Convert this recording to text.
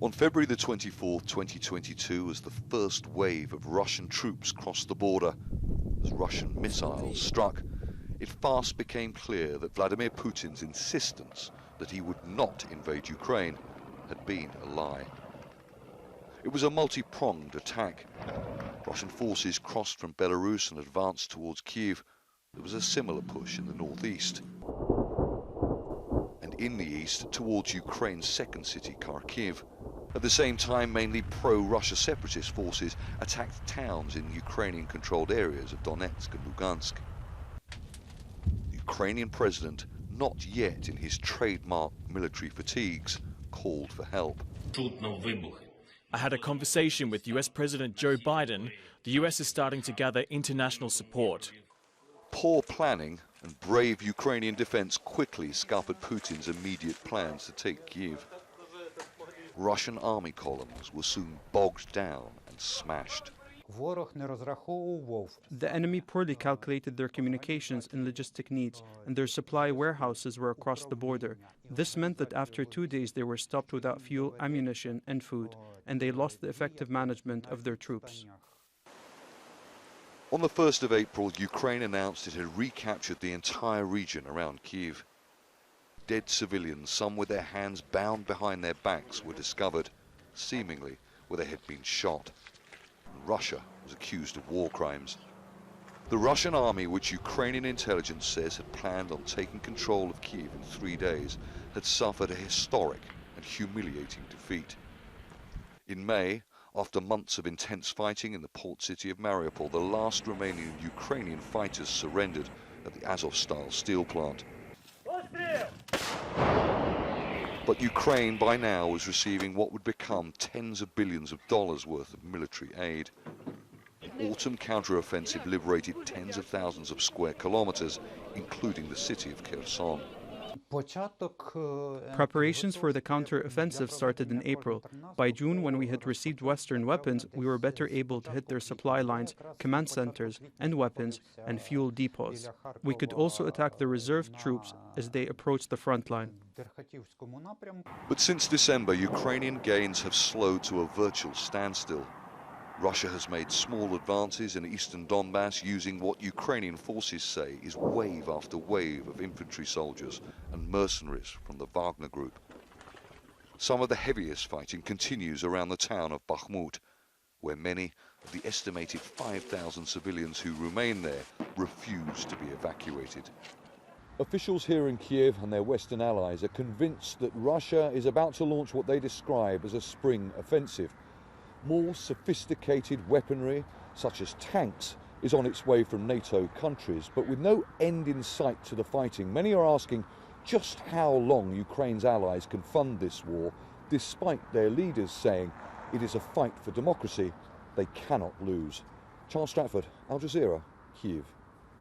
On February the 24th, 2022, as the first wave of Russian troops crossed the border, as Russian missiles struck, it fast became clear that Vladimir Putin's insistence that he would not invade Ukraine had been a lie. It was a multi-pronged attack. Russian forces crossed from Belarus and advanced towards Kyiv. There was a similar push in the northeast. And in the east, towards Ukraine's second city, Kharkiv. At the same time, mainly pro-Russia separatist forces attacked towns in Ukrainian-controlled areas of Donetsk and Lugansk. The Ukrainian president, not yet in his trademark military fatigues, called for help. I had a conversation with US President Joe Biden. The US is starting to gather international support. Poor planning and brave Ukrainian defense quickly scuppered Putin's immediate plans to take Kyiv. Russian army columns were soon bogged down and smashed. The enemy poorly calculated their communications and logistic needs, and their supply warehouses were across the border. This meant that after 2 days they were stopped without fuel, ammunition and food, and they lost the effective management of their troops. On the 1st of April, Ukraine announced it had recaptured the entire region around Kyiv. Dead civilians, some with their hands bound behind their backs, were discovered, seemingly where they had been shot. Russia was accused of war crimes. The Russian army, which Ukrainian intelligence says had planned on taking control of Kyiv in 3 days, had suffered a historic and humiliating defeat. In May, after months of intense fighting in the port city of Mariupol, the last remaining Ukrainian fighters surrendered at the Azovstal steel plant. But Ukraine by now was receiving what would become tens of billions of dollars worth of military aid. The autumn counteroffensive liberated tens of thousands of square kilometers, including the city of Kherson. Preparations for the counter-offensive started in April. By June, when we had received Western weapons, we were better able to hit their supply lines, command centers, and weapons, and fuel depots. We could also attack the reserve troops as they approached the front line. But since December, Ukrainian gains have slowed to a virtual standstill. Russia has made small advances in eastern Donbass using what Ukrainian forces say is wave after wave of infantry soldiers and mercenaries from the Wagner group. Some of the heaviest fighting continues around the town of Bakhmut, where many of the estimated 5,000 civilians who remain there refuse to be evacuated. Officials here in Kyiv and their Western allies are convinced that Russia is about to launch what they describe as a spring offensive. More sophisticated weaponry, such as tanks, is on its way from NATO countries, but with no end in sight to the fighting. Many are asking just how long Ukraine's allies can fund this war, despite their leaders saying it is a fight for democracy they cannot lose. Stratford, Al Jazeera, Kyiv.